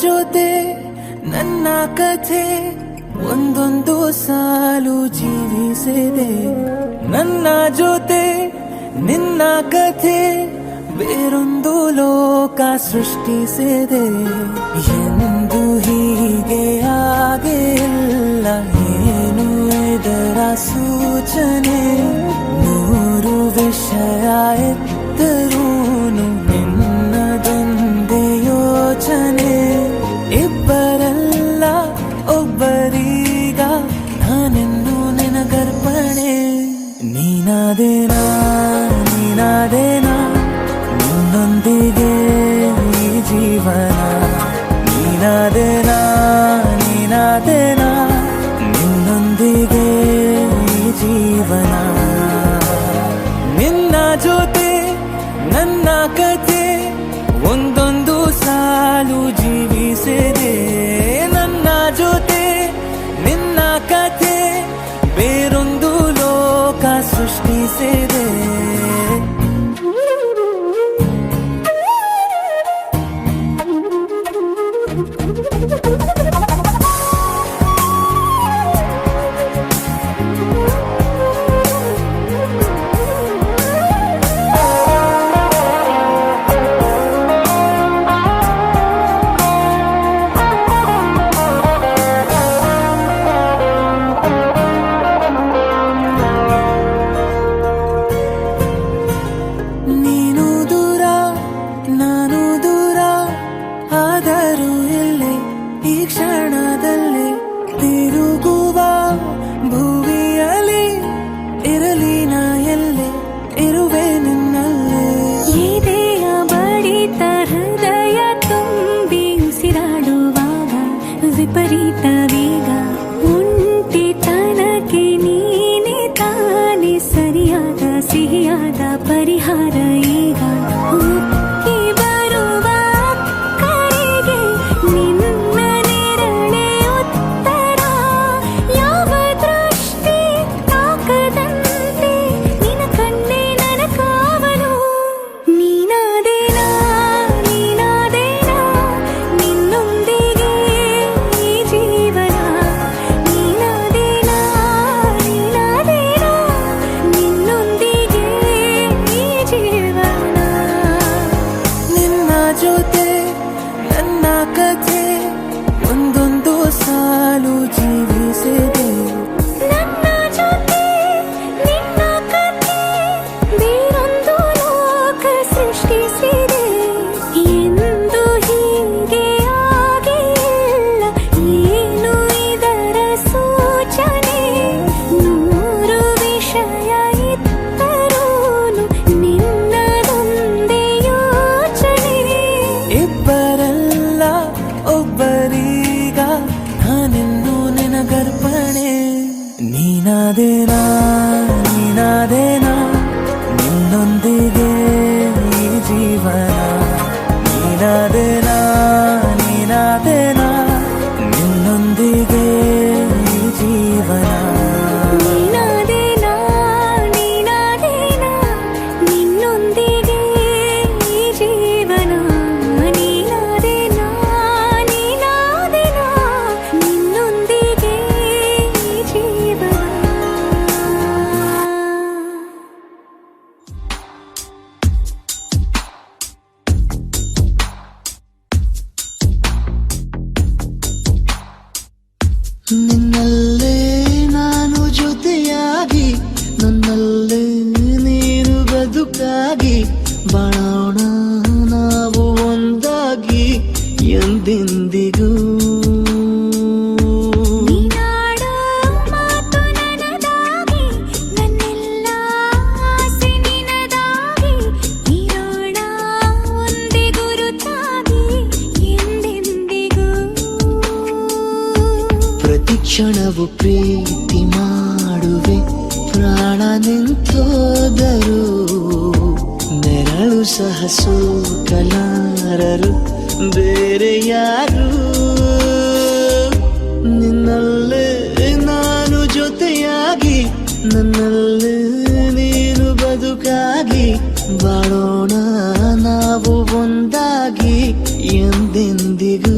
ಜೊತೆ ನನ್ನ ಕಥೆ ಒಂದೊಂದು ಸಾಲು ಜೀವಿಸಿದೆ. ನನ್ನ ಜೊತೆ ನಿನ್ನ ಕಥೆ ಬೇರೊಂದು ಲೋಕ ಸೃಷ್ಟಿಸಿದೆ. ಎಂದು ಹೀಗೆ ಆಗಿಲ್ಲ, ಏನು ಇದರ ಸೂಚನೆ? ನೂರು ವಿಷಯ ಎತ್ತರೂನು ನಿನ್ನದೊಂದೇ ಯೋಚನೆ. ಇಬ್ಬರಲ್ಲ ಒಬ್ಬರೀಗ ನಾನೆಂದು ನಿನಗರ್ಪಣೆ. ನೀನಾದೇನಾ ನೀನಾದೇನಾ ನಿನ್ನೊಂದಿಗೆ ಈ ಜೀವನ. ನೀನಾದೇನಾ ನೀನಾದೇನಾ ನಿನ್ನೊಂದಿಗೆ ಈ ಜೀವನ. ನಿನ್ನ ಜೊತೆ ನನ್ನ ಕಥೆ ಒಂದೊಂದು ಸಾಲು ಜೀವಿಸಿದೆ. ನನ್ನ ಜೊತೆ ನಿನ್ನ ಕಥೆ ಬೇರೊಂದು ಲೋಕ ಸೃಷ್ಟಿಸಿದೆ. ಈ ಕ್ಷಣದಲ್ಲಿ ತಿರುಗುವ ಭುವಿಯಲ್ಲಿ ಇರಲಿ ನಾ ಎಲ್ಲೆ ಇರುವೆ ನಿನ್ನಲ್ಲೇ. ಎದೆಯ ಬಡಿತ ಹೃದಯ ತುಂಬಿ ಉಸಿರಾಡುವಾಗ ವಿಪರೀತ ವೇಗ. ಒಂಟಿತನಕ್ಕೆ ನೀನೆ ತಾನೆ ಸರಿಯಾದ ಸಿಹಿಯಾದ ಪರಿಹಾರ ಈಗ. ಜೊತೆ ನನ್ನ ಕಥೆ ಒಂದೊಂದು ಸಾಲು ಜೀವಿಸಿದೆ. ನನ್ನ ಜೊತೆ ನಿನ್ನ ಕಥೆ ಬೇರೊಂದು ಲೋಕ ಸೃಷ್ಟಿಸಿದೆ. ಎಂದು ಹೀಗೆ ಆಗಿಲ್ಲ, ಏನು ಇದರ ಸೂಚನೆ? ನೂರು ವಿಷಯ ಇತ್ತರೂನು ನಿನ್ನದೊಂದೇ ಯೋಚನೆ. ಇಬ್ಬರಲ್ಲ ಒಬ್ಬರೀಗ ನಾನೆಂದು ನಿನಗರ್ಪಣೆ. ನೀನಾದೇನಾ ನೀನಾದೇನಾ ನಿನ್ನೊಂದಿಗೆ ಈ ಜೀವನ. ನೀನಾದೇನಾ ನೀನಾದೇನಾ ನಿನ್ನೊಂದಿಗೆ ಈ ಜೀವನ. ನೀನಾದೇನಾ ನೀನಾದೇನಾ ನಿನ್ನೊಂದಿಗೆ ಈ ಜೀವನ. ನೀನಾದೇನಾ ನೀನಾದೇನಾ ನಿನ್ನೊಂದಿಗೆ ಈ ಜೀವನ. ನಿನ್ನಲ್ಲೇ ನಾನು ಜೊತೆಯಾಗಿ, ನನ್ನಲ್ಲೇ ನೀನು ಬದುಕಾಗಿ, ಬಾಳೋಣ ನಾವು ಒಂದಾಗಿ ಎಂದೆಂದಿಗೂ. ನೀನಾಡೋ ಮಾತು ನನದಾಗಿ, ನನ್ನೆಲ್ಲ ಆಸೆ ನಿನದಾಗಿ, ಇರೋಣ ಒಂದೇ ಗುರುತಾಗಿ ಎಂದೆಂದಿಗೂ. ಪ್ರತಿ ಕ್ಷಣವು ಪ್ರೀತಿ ಮಾಡುವೆ, ಪ್ರಾಣ ನಿಂತೋದರು ನೆರಳು ಸಹ ಸೋಕಲಾರರು ಬೇರೆ ಯಾರು. ನಿನ್ನಲ್ಲೇ ನಾನು ಜೊತೆಯಾಗಿ, ನನ್ನಲ್ಲೇ ನೀನು ಬದುಕಾಗಿ, ಬಾಳೋಣ ನಾವು ಒಂದಾಗಿ ಎಂದೆಂದಿಗೂ.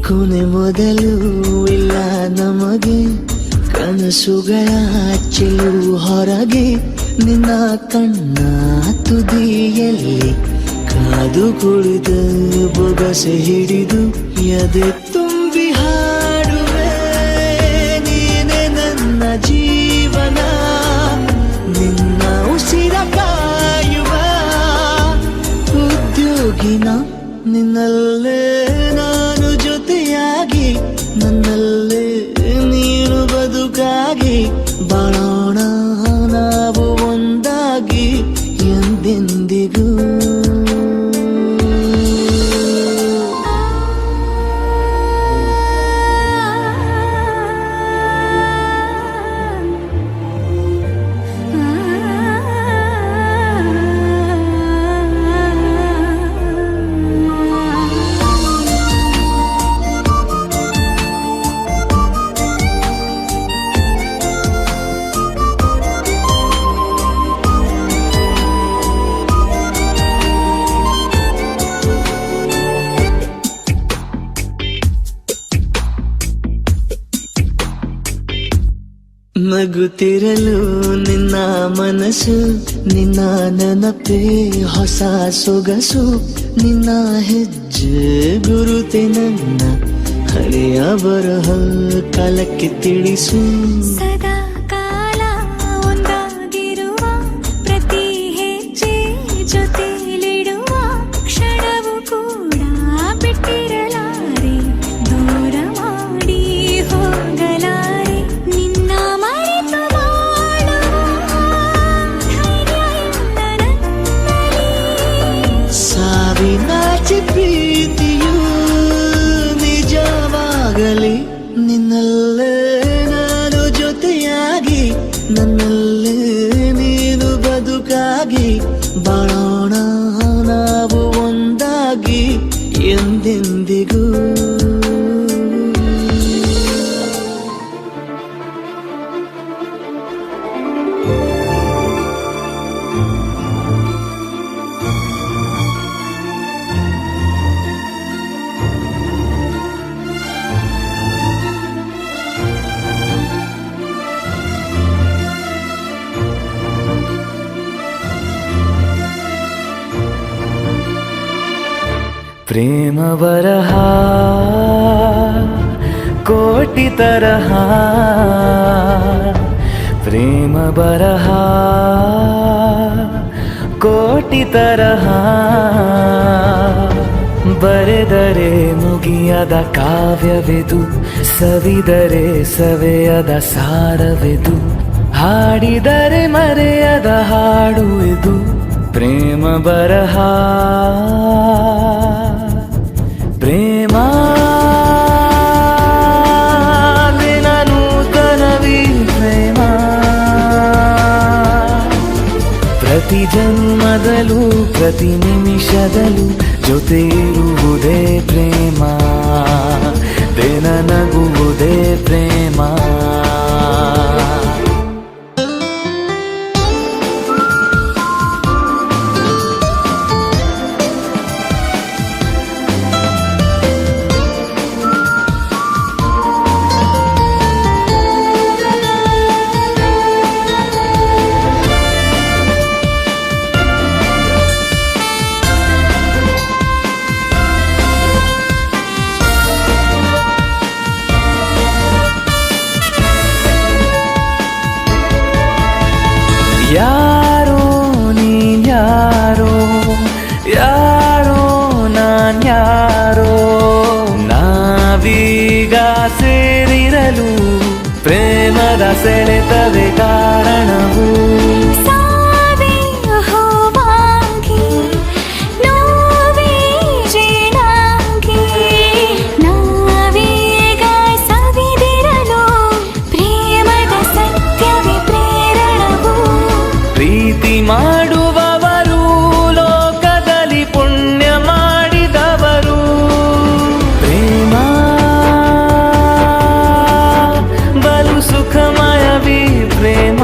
ಕೊನೆ ಮೊದಲು ಇಲ್ಲ ನಮಗೆ ಕನಸುಗಳ ಚೆಲುವು ಹೊರಗೆ ನಿನ್ನ ಕಣ್ಣ ತುದಿಯಲ್ಲಿ ಕಾದು ಕುಳಿತ ಬೊಗಸೆ ಹಿಡಿದು ಎದೆ ತುಂಬಿ ಹಾಡುವೆ ನೀನೆ ನನ್ನ ಜೀವನ ನಿನ್ನ ಉಸಿರ ಕಾಯುವ ಉದ್ಯೋಗಿನ ನಿನ್ನಲ್ಲೇ ನಾನು ಜೊತೆಯಾಗಿ ನನ್ನಲ್ಲೇ ನೀನು ಬದುಕಾಗಿ ಬಾಳೋಣ ನಾವು ಒಂದಾಗಿ ಎಂದೆಂದಿಗೂ ನಗುತ್ತಿರಲು ನಿನ್ನ ಮನಸ್ಸು ನಿನ್ನ ನೆನಪೇ ಹೊಸ ಸೊಗಸು ನಿನ್ನ ಹೆಜ್ಜೆ ಗುರುತೆ ನನ್ನ ಹಳೆಯ ಬರಹ ಕಾಲಕ್ಕೆ ತಿಳಿಸು ಸದಾ ಕಾಲ ಒಂದಾಗಿರುವ ಪ್ರತಿ ಹೆಜ್ಜೆ ಜೊತೆಲಿಡುವ ಕ್ಷಣವು ಕೂಡ ಬಿಟ್ಟಿರಲಾರೆ ದೂರ ಮಾಡಿ ಹೋಗಲಾರೆ ನಿನ್ನ ಮರೆತು ಬಾಳುವ ಧೈರ್ಯ ಇಲ್ಲ ನನ್ನಲ್ಲಿ. ಸಾವಿನಾಚೆ ಪ್ರೀತಿಯು ನಿಜವಾಗಲಿ ನಿನ್ನಲ್ಲೇ ನಾನು ಜೊತೆಯಾಗಿ ನನ್ನಲ್ಲೇ ನೀನು ಬದುಕಾಗಿ ಬಾಳೋಣ ನಾವು ಒಂದಾಗಿ ಎಂದೆಂದಿಗೂ ಪ್ರೇಮ ಬರಹ ಕೋಟಿ ತರಹ ಪ್ರೇಮ ಬರಹ ಕೋಟಿ ತರಹ ಬರೆದರೆ ಮುಗಿಯದ ಕಾವ್ಯವಿದು ಸವಿದರೆ ಸವೆಯದ ಸಾರವಿದು ಹಾಡಿದರೆ ಮರೆಯದ ಹಾಡು ಇದು ಪ್ರೇಮ ಬರಹ ಪ್ರೇಮ ದಿನ ನೂತನವಿ ಪ್ರೇಮ ಪ್ರತಿ ಜನ್ಮದಲ್ಲೂ ಪ್ರತಿ ನಿಮಿಷದಲ್ಲೂ ಜೊತೆ ಇರುವುದೇ ಪ್ರೇಮ ದಿನ ನಗುವುದೇ ಪ್ರೇಮ ಯಾರೋ ನೀನ್ಯಾರೋ ಯಾರೋ ನಾನ್ಯಾರೋ ನಾವೀಗ ಸೇರಿರಲು ಪ್ರೇಮದ ಸೆಳೆತವೇ ಕಾರಣವು ಸಾವೇ ಹೂವಾಗಿ ನೋವೇ ಜೇನಾಗಿ ನಾವೀಗ ಸವಿದಿರಲು ಪ್ರೇಮದ ಸತ್ಯವೇ ಪ್ರೇರಣವು ಪ್ರೀತಿ ಮಾಡುವವರು ಲೋಕದಲ್ಲಿ ಪುಣ್ಯ ಮಾಡಿದವರು ಪ್ರೇಮ ಬಲು ಸುಖಮಯವೀ ಪ್ರೇಮ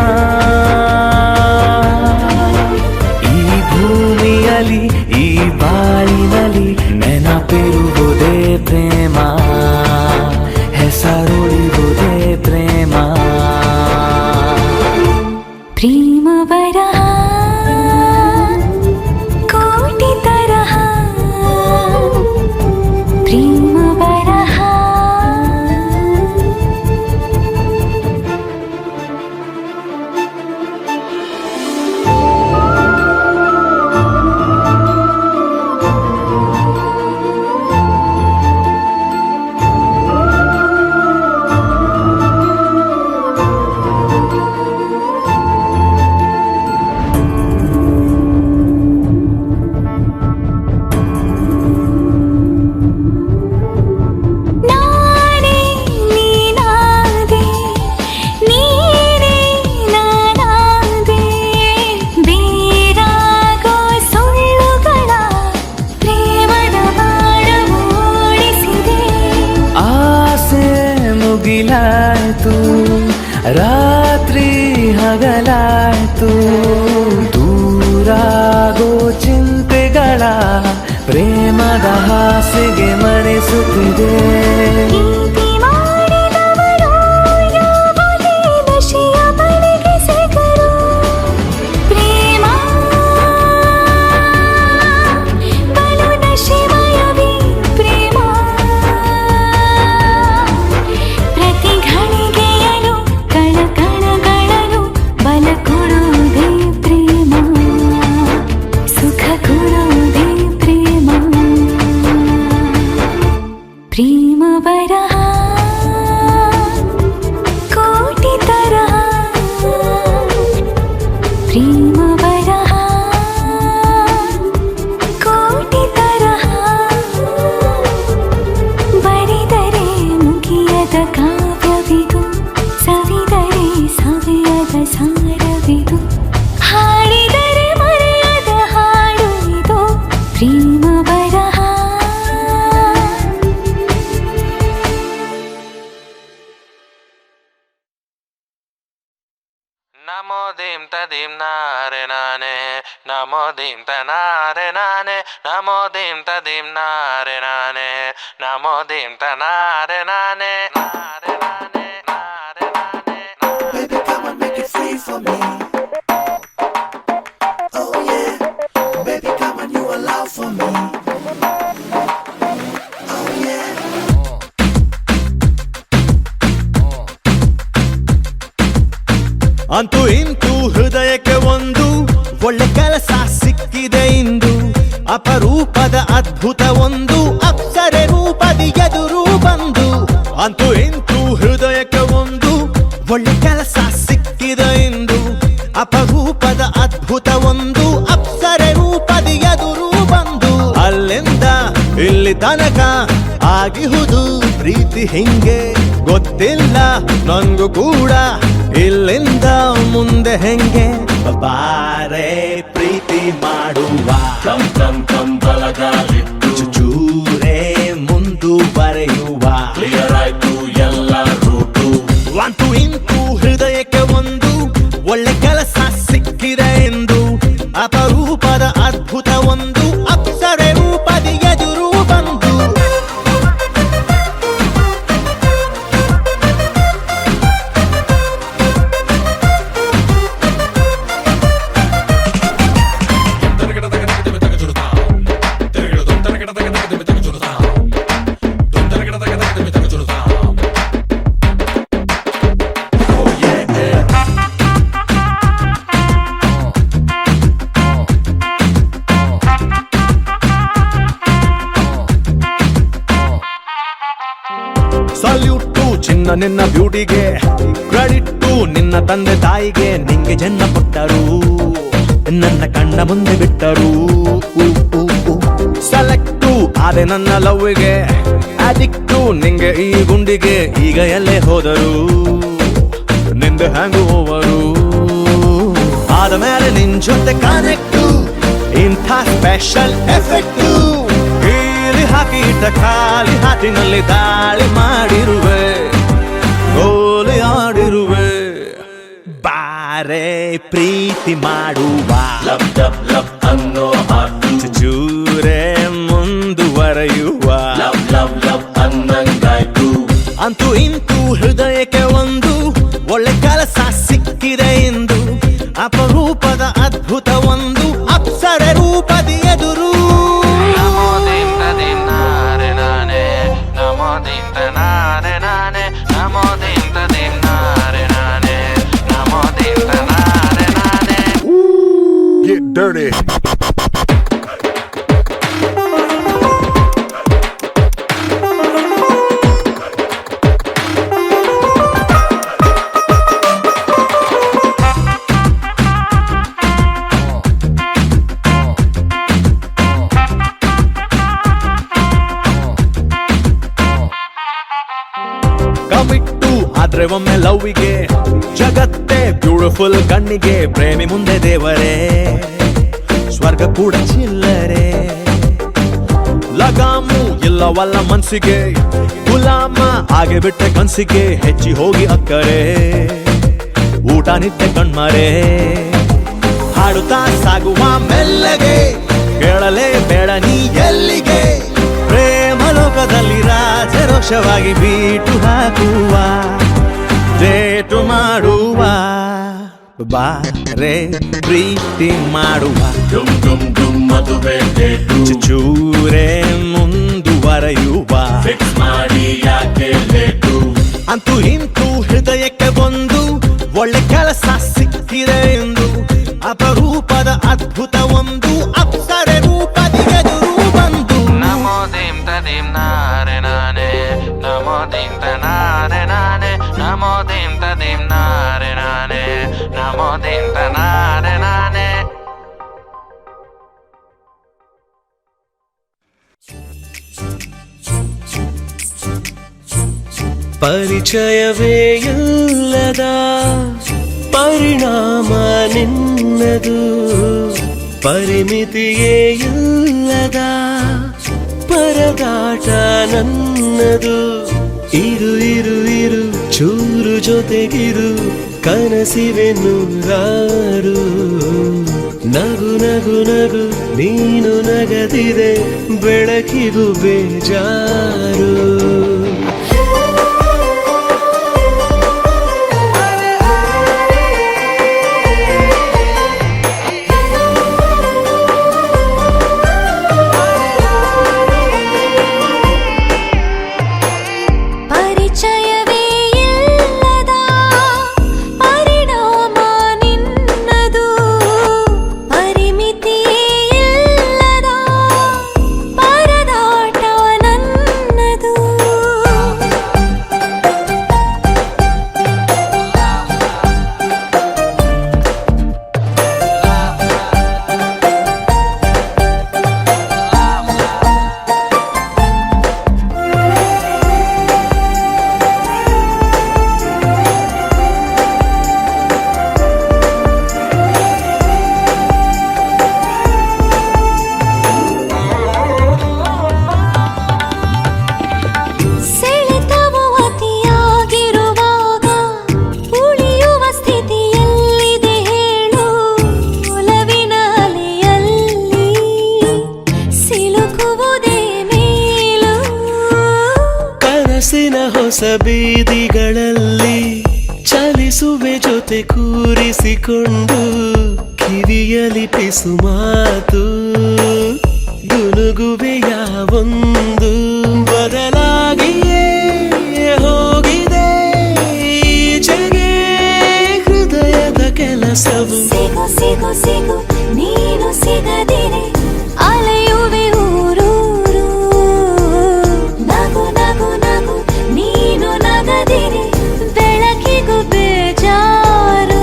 ಮುಗಿಲಾಯ್ತು, ರಾತ್ರಿ ಹಗಲಾಯ್ತು, ದೂರಾಗೋ ಚಿಂತೆಗಳ ಪ್ರೇಮದ ಹಾಸಿಗೆ ಮರೆಸುತ್ತಿದೆ. ಪ್ರೀತಿ ಮಾಡಿದವರು ಯಾವುದೇ ನಶೆಯ ಬಲೆಗೆ ಸಿಗರು. ಪ್ರೇಮ ಬಲು ನಶೆಮಯವೇ ಪ್ರೇಮ. ಪ್ರತಿ ಘಳಿಗೆಯಲು ಕಣಕಣಗಳಲು ಬಲ ಕೊಡುವುದೇ ಪ್ರೇಮ, ಸುಖ ಕೊಡುವುದೇ ಪ್ರೇಮ. ಪ್ರೇಮ ಬರಹ ಕೋಟಿ ತರಹ, ಪ್ರೇಮ ಬರಹ ಕೋಟಿ ತರಹ. ಬರೆದರೆ ಮುಗಿಯದ ಕಾವ್ಯವಿದು, ಸವಿದರೆ ಸವಿಯದ ಸಾರವಿದು, ಹಾಡಿದರೆ ಮರೆಯದ ಹಾಡು ಇದು ಪ್ರೇಮ ಬರಹ. ನಮೋ ದೀಂ ತದೀಂ ನಾರೆ ನಾನೆ, ನಮೋ ದೀಂ ತನಾರೆ ನಾನೆ, ನಮೋ ದೀಂ ತದೀಂ ನಾರೆ ನಾನೆ, ನಮೋ ದೀಂ ತನಾರೆ ನಾನೆ, ನಾರೆ ನಾನೆ, ನಾರೆ ನಾನೆ. Baby, come on, make it free for me. Oh yeah, baby, come on, you allow for me. Oh yeah. ಅಂತೂ ಇಂತೂ ಹೃದಯಕ್ಕೆ ಒಂದು ಒಳ್ಳೆ ಕೆಲಸ ಸಿಕ್ಕಿದೆ ಇಂದು, ಅಪರೂಪದ ಅದ್ಭುತ ಒಂದು ಅಪ್ಸರೆ ರೂಪದಿ ಎದುರು ಬಂದು. ಅಂತೂ ಇಂತೂ ಹೃದಯಕ್ಕೆ ಒಂದು ಒಳ್ಳೆ ಕೆಲಸ ಸಿಕ್ಕಿದೆ ಇಂದು, ಅಪರೂಪದ ಅದ್ಭುತ ಒಂದು ಅಪ್ಸರೆ ರೂಪದಿ ಎದುರು ಬಂದು. ಅಲ್ಲಿಂದ ಇಲ್ಲಿ ತನಕ ಆಗಿಹುದು ಪ್ರೀತಿ ಹಿಂಗೆ, ಗೊತ್ತಿಲ್ಲ ನಂಗೂ ಕೂಡ ಇಲ್ಲಿಂದ ಮುಂದೆ ಹೆಂಗೆ. ಬಾರೆ ಪ್ರೀತಿ ಮಾಡುವ, ಕಮ್ ಕಮ್ ಕಮ್ ಬಲಗಾಲಿಟ್ಟು ಚೂರೇ ಮುಂದುವರೆಯುವ, ಕ್ಲಿಯರ್ ಆಯ್ತು ಎಲ್ಲ ರೂಟು. ಅಂತೂ ಇಂತೂ ಹೃದಯಕ್ಕೆ ಒಂದು ಒಳ್ಳೆ ಕೆಲಸ ಸಿಕ್ಕಿದೆ ಎಂದು, ಅಪರೂಪದ ಅದ್ಭುತ ಒಂದು ಅಪ್ಸರೆ ರೂಪದಿ ಎದುರು ಬಂದು. ಸಲ್ಯೂಟು ಚಿನ್ನ ನಿನ್ನ ಬ್ಯೂಟಿಗೆ, ಕ್ರೆಡಿಟ್ಟು ನಿನ್ನ ತಂದೆ ತಾಯಿಗೆ. ನಿಂಗೆ ಜನ್ಮ ಕೊಟ್ಟರು, ನನ್ನ ಕಣ್ಣ ಮುಂದೆ ಬಿಟ್ಟರು. ಸೆಲೆಕ್ಟು ಆದೆ ನನ್ನ ಲವ್ಗೆ, ಅಡಿಕ್ಟು ನಿಂಗೆ ಈ ಗುಂಡಿಗೆ. ಈಗ ಎಲ್ಲೇ ಹೋದರು ನಿಂದು ಹ್ಯಾಂಗು ಓವರು, ಆದ ಮೇಲೆ ನಿನ್ ಜೊತೆ ಕನೆಕ್ಟು, ಇಂಥ ಸ್ಪೆಷಲ್ ಎಫೆಕ್ಟು. ಹಾಕಿ ಇಟ್ಟ ಖಾಲಿ ಹಾಟಿನಲ್ಲಿ ದಾಳಿ ಮಾಡಿರುವೆ, ಗೋಲಿ ಆಡಿರುವೆ. ಬಾರೆ ಪ್ರೀತಿ ಮಾಡುವ, ಲಬ್ ಲಬ್ ಲಬ್ ಅನ್ನೋ ಹಾಡು ಚೂರೇ ಮುಂದುವರೆಯುವ, ಲಬ್ ಲಬ್ ಲಬ್ ಅನ್ನಂಗಾಯ್ತು. ಅಂತೂ ಇಂತೂ ಹೃದಯಕ್ಕೆ ಒಂದು ಒಳ್ಳೆ ಕೆಲಸ ಸಿಕ್ಕಿದೆ ಎಂದು, ಅಪರೂಪದ ಅದ್ಭುತ ಒಂದು ಅಪ್ಸರೆ ರೂಪದಿ ಎದುರು. ನಮೋ ದೀಂ ತದೀಂ ನಾರೆ ನಾನೆ, ನಮೋ ದೀಂ ತನಾರೆ ನಾನೆ, ನಮೋ ದೀಂ ತದೀಂ ನಾರೆ ನಾನೆ, ನಮೋ ದೀಂ ತನಾರೆ ನಾನೆ. Get dirty. ಕಮಿಟ್ಟು ಆದ್ರೆ ಒಮ್ಮೆ ಲವ್ವಿಗೆ, ಜಗತ್ತೇ ಬ್ಯೂಟಿಫುಲ್ ಕಣ್ಣಿಗೆ. ಪ್ರೇಮಿ ಮುಂದೆ ದೇವರೇ, ಸ್ವರ್ಗ ಕೂಡ ಚಿಲ್ಲರೆ. ಲಗಾಮು ಇಲ್ಲವಲ್ಲ ಮನ್ಸಿಗೆ, ಕುಲ ಗುಲಾಮ ಹಾಗೆ ಬಿಟ್ಟೆ ಕನ್ಸಿಗೆ ಹೆಚ್ಚಿ ಹೋಗಿ ಅಕ್ಕರೆ ಊಟ ನಿತ್ಯ ಕಣ್ಮರೆ ಹಾಡುತ್ತಾ ಸಾಗುವ ಮೆಲ್ಲಗೆ ಕೇಳಲೇ ಬೇಡ ನೀ ಎಲ್ಲಿಗೆ ಪ್ರೇಮ ಲೋಕದಲ್ಲಿ ರಾಜರೋಷವಾಗಿ ಬೀಟು ಹಾಕುವ ಡೇಟು ಮಾಡುವ ಬಾ ರೇ ಪ್ರೀತಿ ಮಾಡುವ ಚೂರೇ ಮುಂದುವರೆಯುವ ಅಂತೂ ಇಂತೂ ಹೃದಯಕ್ಕೆ ಒಂದು ಒಳ್ಳೆ ಕೆಲಸ ಸಿಕ್ಕಿದೆ ಎಂದು ಅಪರೂಪದ ಅದ್ಭುತ ಒಂದು ಅಪ್ಸರೆ ರೂಪದ ಎದುರು ಬಂದು ನಮೋ ದೀಂ ತದೀಂ ನಾರೆ ನಾನೇ ನಮೋ ದೀಂ ತನಾರೆ ನಾನೇ ನಮೋ ದೀಂ ತದೀಂ ನಾರೆ ನಾನೇ ನಮೋ ದೀಂ ತನಾರೆ ನಾನೇ. ಪರಿಚಯವೇ ಇಲ್ಲದ ಪರಿಣಾಮ ನಿನ್ನದು ಪರಿಮಿತಿಯೇ ಇಲ್ಲದ ಪರದಾಟ ನನ್ನದು ಇರು ಇರು ಇರು ಚೂರು ಜೊತೆಗಿರು ಕನಸಿವೆ ನೂರಾರು ನಗು ನಗು ನಗು ನೀನು ನಗದಿದೆ ಬೆಳಕಿಗೂ ಬೇಜಾರು ಹೊಸ ಬೀದಿಗಳಲ್ಲಿ ಚಲಿಸುವೆ ಜೊತೆ ಕೂರಿಸಿಕೊಂಡು ಕಿವಿಯಲಿ ಪಿಸು ಮಾತು ಗುನುಗುವೆಯ ಒಂದು ಬದಲಾಗಿಯೇ ಹೋಗಿದೆ ಈಚೆಗೆ ಹೃದಯದ ಕೆಲಸವು ಸಿಗು ಸಿಗು ಸಿಗು ನೀನು ಸಿಗದಿರೆ ಅಲೆಯುವೆ ಊರೂರು ನಗು ನಗು ನಗು ನೀನು ನಗದಿರೆ ಬೆಳಕಿಗೂ ಬೇಜಾರು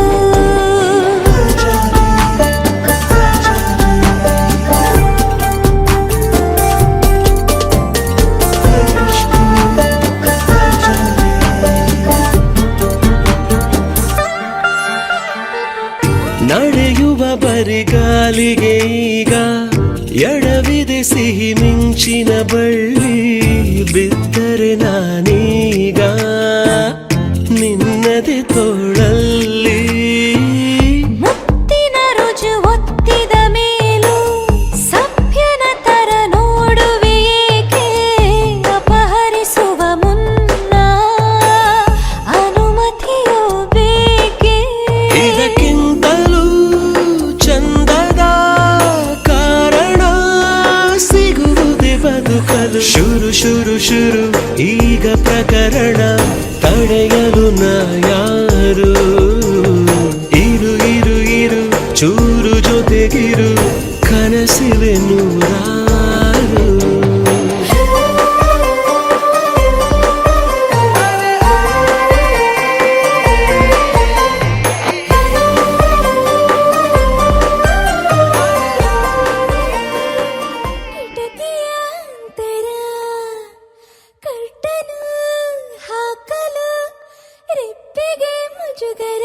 ನಡೆಯುವ ಬರಿಗಾಲಿಗೆ ಈಗ ಎಡವಿದೆ ಸಿಹಿ ಮಿಂಚಿನ ಬಳ್ಳಿ ಬಿದ್ದರೆ ನಾನೀಗ ನಿನ್ನದೆ ತೋಳಲ್ಲಿ ಮುತ್ತಿನ ರುಜು ಒತ್ತಿದ ಮೇಲೂ ಸಭ್ಯನ ತರ ನೋಡುವೆ ಏಕೆ ಅಪಹರಿಸುವ ಮುನ್ನ ಅನುಮತಿಯೋ ಬೇಕೆ ಇದಕ್ಕಿಂತಲೂ ಚಂದದ ಕಾರಣ ಸಿಗುವುದೇ ಬದುಕಲು ಶುರು ಶುರು ಶುರು ಈಗ ಪ್ರಕರಣ ತಡೆಯಲು ನಾ ಯಾರು ಇರು ಇರು ಇರು ಚೂರು ಜೊತೆಗಿರು ಕನಸಿವೆ ನೂರಾರು ಕಿಟಕಿಯ ಅಂತರ ಕರ್ಟನು ಹಾಕಲು ರೆಪ್ಪೆಗೆ ಮುಜುಗರ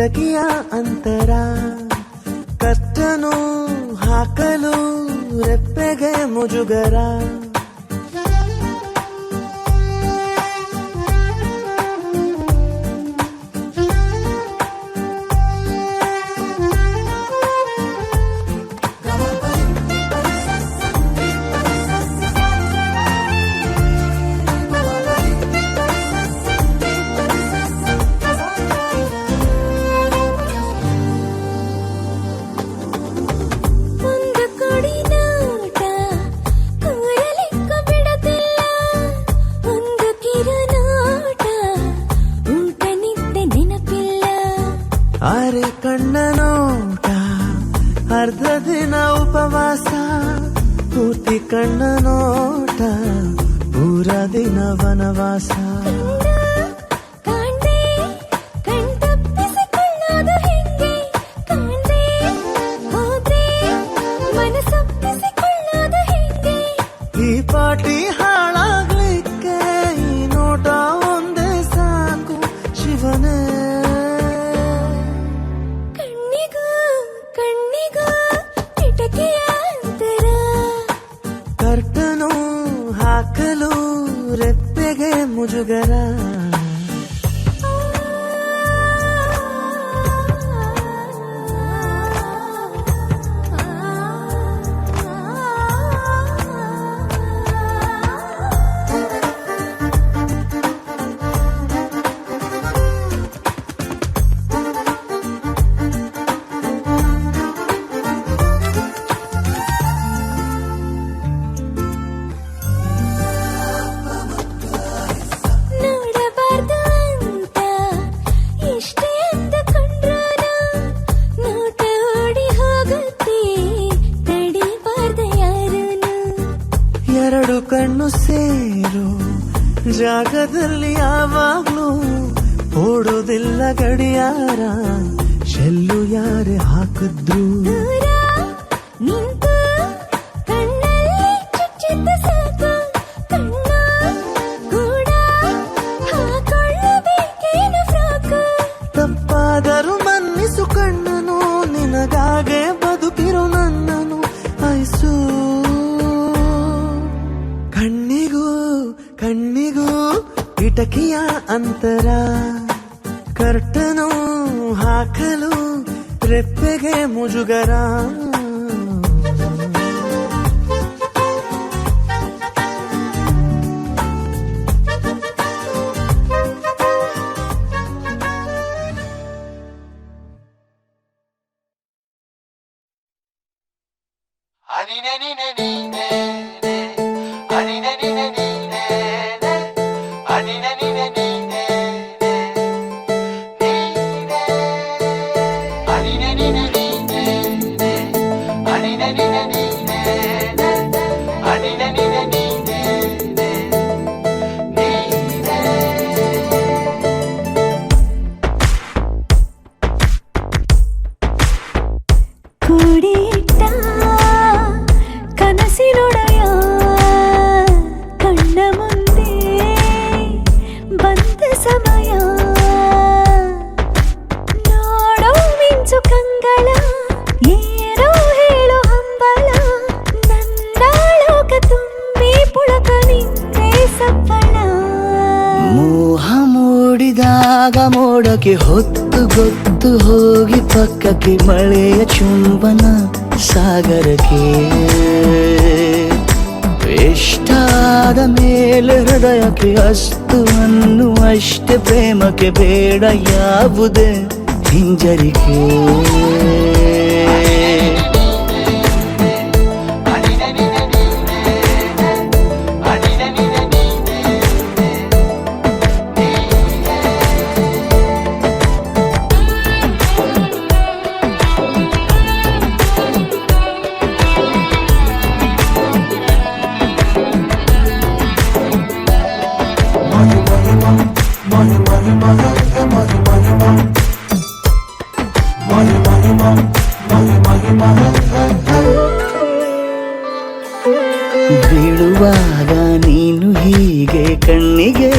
ಕಿಟಕಿಯ ಅಂತರ ಕತ್ತನು ಹಾಕಲು ರೆಪ್ಪೆಗೆ ಮುಜುಗರ ಒಂದು ಕೊಡಿ ನೋಟ ಕೂರಲಿಕ್ಕ ಬಿಡದಿಲ್ಲ ಒಂದು ಕಿರು ನೋಟ ಊಟ ನಿದ್ದೆ ನೆನಪಿಲ್ಲ ಅರೆ ಕಣ್ಣ ನೋಟ ಅರ್ಧ ದಿನ ಉಪವಾಸ ಪೂರ್ತಿ ಕಣ್ಣ ನೋಟ ಪೂರ ದಿನ ವನವಾಸ ಕಾಣ್ದೆ ಕಣ್ತಪ್ಪಿಸಿಕೊಳ್ಳೋದು ಹೆಂಗೆ ಕಾಣ್ದೆ ಹೋದ್ರೆ ಮನಸ್ಸೊಪ್ಪಿಸಿಕೊಳ್ಳೋದು ಹೆಂಗೆ ಈ ಪಾಟಿ ಹಾಳಾಗ್ಲಿಕ್ಕೆ ಈ ನೋಟ ಒಂದೇ ಸಾಕು ಶಿವನೇ ಕಣ್ಣಿಗೂ ಕಣ್ಣಿಗೂ ಕಿಟಕಿಯ ಅಂತರ ಕರ್ತನು ಹಾಕಲು ರೆಪ್ಪೆಗೆ ಮುಜುಗರ ನೋಡಬಾರ್ದು ಅಂತ ಎಷ್ಟೇ ಅಂದುಕೊಂಡ್ರೂ ನೋಟ ಓಡಿ ಹೋಗುತ್ತೆ ತಡಿಬಾರ್ದ ಯಾರೂನು ಎರಡು ಕಣ್ಣು ಸೇರು ಜಾಗದಲ್ಲಿ ಯಾವಾಗ್ಲೂ ಓಡೋದಿಲ್ಲ ಗಡಿಯಾರ ಶೆಲ್ಲು ಯಾರೇ ಹಾಕಿದ್ರು ದೂರ ನಿಂತು ಕಣ್ಣಲ್ಲಿ ಚುಚ್ಚಿದ್ದ ಸಾಕು ಕಣ್ಣ ಕೂಡ ಹಾಕೊಳ್ಳಬೇಕೇನು ಫ್ರಾಕು ತಪ್ಪಾದರೂ ಮನ್ನಿಸು ಕಣ್ಣನು ನಿನಗಾಗೆ ಬದುಕಿರು ನನ್ನನು ಐಸು ಕಣ್ಣಿಗೂ ಕಣ್ಣಿಗೂ ಕಿಟಕಿಯ ಅಂತರ ಕರ್ತನು ಹಾಕಲು ರೆಪ್ಪೆಗೆ ಮುಜುಗರ ಕೂಡಿಟ್ಟ ಕನಸಿನೊಡೆಯ ಕಣ್ಣ ಮುಂದೆ ಬಂದ ಸಮಯ ನೋಡೋ ಮಿಂಚು ಕಂಗಳ ಏನೋ ಹೇಳೋ ಹಂಬಲ ನನ್ನ ಲೋಕ ತುಂಬಿ ಪುಳಕ ನಿಂತೆ ಸಪ್ಪಳ ಮೋಹ ಮೂಡಿದಾಗ ಮೋಡಕ್ಕೆ ಹೊತ್ತು ಗೊತ್ತು ಹೋಗಿ ಪಕ್ಕಕ್ಕೆ ಮಳೆಯ ಚುಂಬನ ಸಾಗರಕ್ಕೆ ಇಷ್ಟಾದ ಮೇಲೆ ಹೃದಯಕ್ಕೆ ಅಸ್ತು ಅನ್ನುವಷ್ಟೇ ಪ್ರೇಮಕ್ಕೆ ಬೇಡ ಯಾವುದೇ ಹಿಂಜರಿಕೆ ಬೀಳುವಾಗ ನೀನು ಹೀಗೆ ಕಣ್ಣಿಗೆ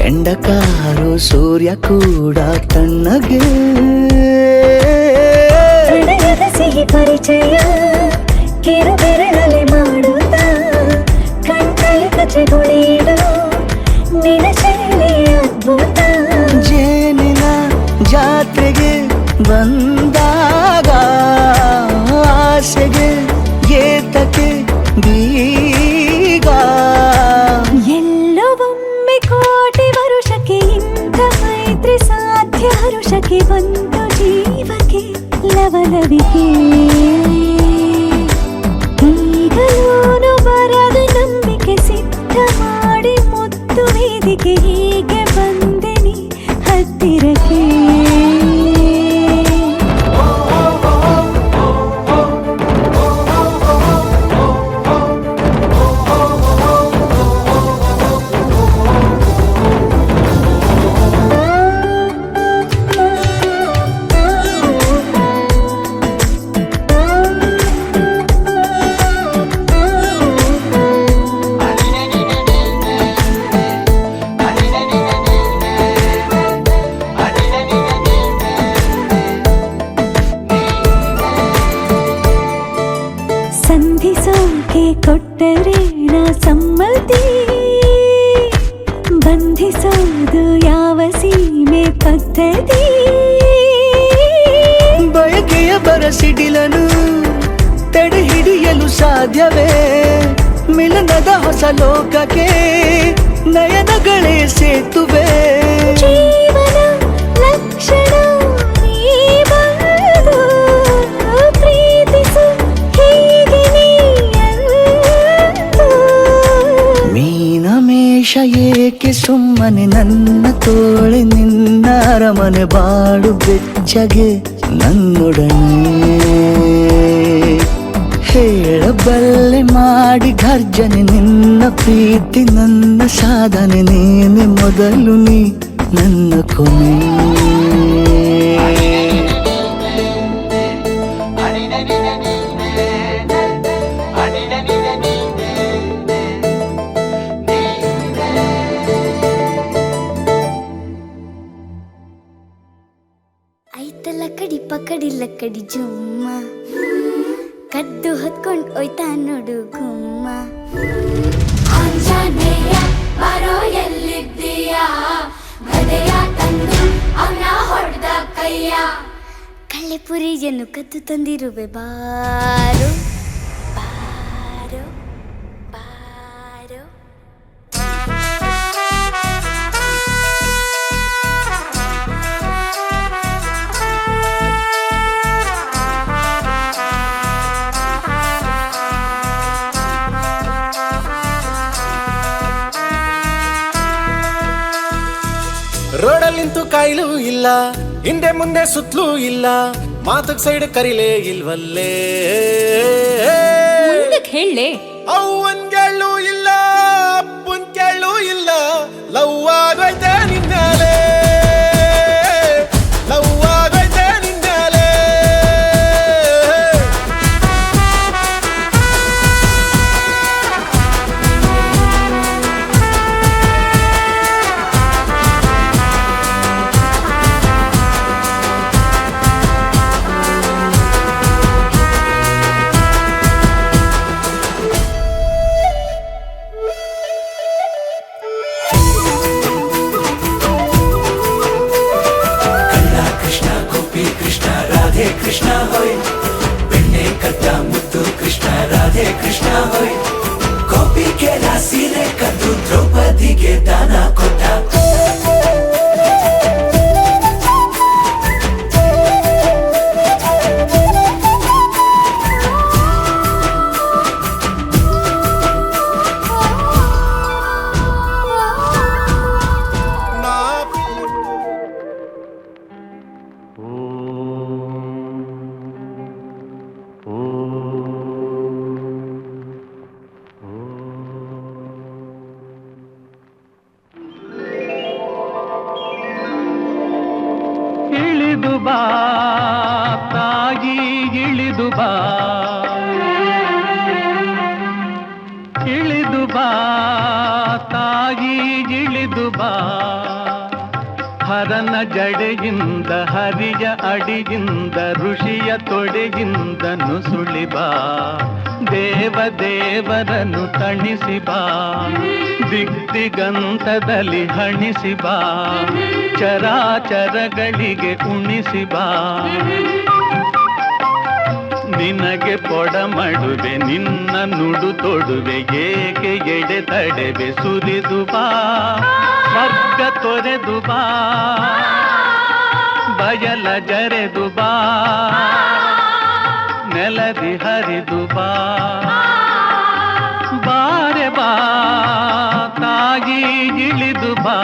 ಎಂಡಕಾರು ಸೂರ್ಯ ಕೂಡ ತಣ್ಣಗೆ ಹೃದಯದ ಸಿಹಿ ಪರಿಚಯ ಕಿರು ಬೆರಳಲ್ಲಿ ಮಾಡುತ್ತ ಕಣ್ಣಲ್ಲಿ ಕಚ್ಚೆಗುಳಿಡು ನಿನ್ನ ಶೈಲಿ ಅದ್ಭುತ ಜೇನಿನ ಜಾತ್ರೆಗೆ ಬಂದಾಗ ಆಸೆಗೆ ಏತಕ್ಕೆ ಬೀಗ ಎಲ್ಲವೊಮ್ಮೆ ಕೋಟಿ ವರುಷಕ್ಕೆ ಇಂಥ ಮೈತ್ರಿ ಸಾಧ್ಯ ಹರುಷಕ್ಕೆ ಬಂತು ಜೀವಕ್ಕೆ ಲವಲವಿಕೆ ಈಗಲೂನು ಬರದ ನಂಬಿಕೆ ಸಿದ್ಧ ಮಾಡಿ ಮುತ್ತು ವೇದಿಕೆ ಹೀಗೆ ಬಂದೆನಿ ಹತ್ತಿರಕ್ಕೆ ಸಂಧಿಸೋಕೆ ಕೊಟ್ಟರೆ ನಾ ಸಮ್ಮತಿ ಬಂಧಿಸೋದು ಯಾವ ಸೀಮೆ ಪದ್ಧತಿ ಬಯಕೆಯ ಬರಸಿಡಿಲನು ತಡೆ ಹಿಡಿಯಲು ಸಾಧ್ಯವೇ ಮಿಲನದ ಹೊಸ ಲೋಕಕ್ಕೆ ನಯನಗಳೇ ಸೇತುವೆ ಜೀವನ ಲಕ್ಷಣ ನೀ ಬಂದು ಪ್ರೀತಿಸು ಹೀಗೆ ನೀಯಂದು ಮೀನಮೇಷ ಏಕೆ ಸುಮ್ಮನೆ ನನ್ನ ತೋಳೆ ನಿನ್ನ ಅರಮನೆ ಬಾಡು ಬೆಚ್ಚಗೆ ನನ್ನೊಡನೆ ಹೇಳಬಲ್ಲೆ ಮಾಡಿ ಘರ್ಜನೆ ನಿನ್ನ ಪ್ರೀತಿ ನನ್ನ ಸಾಧನೆ ನೀನೆ ಮೊದಲು ನೀ ನನ್ನ ಕೊನೆ ಐತಲ್ಲ ಕಡಿ ಪಕಡಿ ಲಕ್ಕಡಿ ಜುಮ್ಮ ಕದ್ದು ಹೊತ್ಕೊಂಡ್ ಒಯ್ತಾ ನೋಡು ಗುಮ್ಮ ಆಂಜನೇಯ ಬರೋ ಎಲ್ಲಿದ್ದೀಯಾ ಗದೆಯ ತಂದು ಅವನ ಹೊಡೆದ ಕೈಯ ಕಳ್ಳೆಪುರಿಯನ್ನು ಕದ್ದು ತಂದಿರುವೆ ಬಾರು ಬಾರು ಬಾರು ರೋಡಲ್ಲಿಂತೂ ಕಾಯಿಲು ಇಲ್ಲ ಹಿಂದೆ ಮುಂದೆ ಸುತ್ತಲೂ ಇಲ್ಲ ಮಾತಕ್ ಸೈಡ್ ಕರಿಲೇ ಇಲ್ವಲ್ಲೇ ಹೇಳೇ ಅವ್ವನ್ ಕೇಳು ಇಲ್ಲ ಅಪ್ಪನ್ ಕೇಳು ಇಲ್ಲ ಲವ್ ಆಗೈತೆ ನಿನ್ನಾಲೆ ಲವ್ ಆಗೈತೆ ನಿನ್ನಾಲೆ ಕೃಷ್ಣ ಹೋಯ್ ಬೆಣ್ಣೆ ಕದ್ದ ಮುದ್ದು ಕೃಷ್ಣ ರಾಧೆ ಕೃಷ್ಣ ಹೋಯ್ ಗೋಪಿ ಕೆಲ ಸೀರೆ ಕದ್ದು ದ್ರೌಪದಿಗೆ ದಾನ ಕೊಟ್ಟ ಇಳಿದು ಬಾ ತಾಯಿ ಇಳಿದು ಬಾ ಇಳಿದು ಬಾ ತಾಯಿ ಇಳಿದು ಬಾ ಹರನ ಜಡೆಯಿಂದ ಹರಿಯ ಅಡಿಯಿಂದ ಋಷಿಯ ತೊಡೆಯಿಂದ ನುಸುಳಿ ಬಾ ದೇವರನ್ನು ತಣಿಸಿ ಬಾ ದಿಗ್ದಿಗಂತದಲ್ಲಿ ಹಣಿಸಿ ಬಾ ಚರಾಚರಗಳಿಗೆ ಉಣಿಸಿ ಬಾ ನಿನಗೆ ಪೊಡಮಡುವೆ ನಿನ್ನ ನುಡು ತೊಡುವೆ ಏಕೆ ಎಡೆ ತಡೆವೆ ಸುರಿದು ಬಾ ಸ್ವರ್ಗ ತೊರೆದು ಬಾ ಬಯಲ ಜರೆದು ಬಾ ನೆಲದಿ ಹರಿದು ಬಾ ಬಾರೆ ಬಾ ತಾಯಿ ಇಳಿದು ಬಾ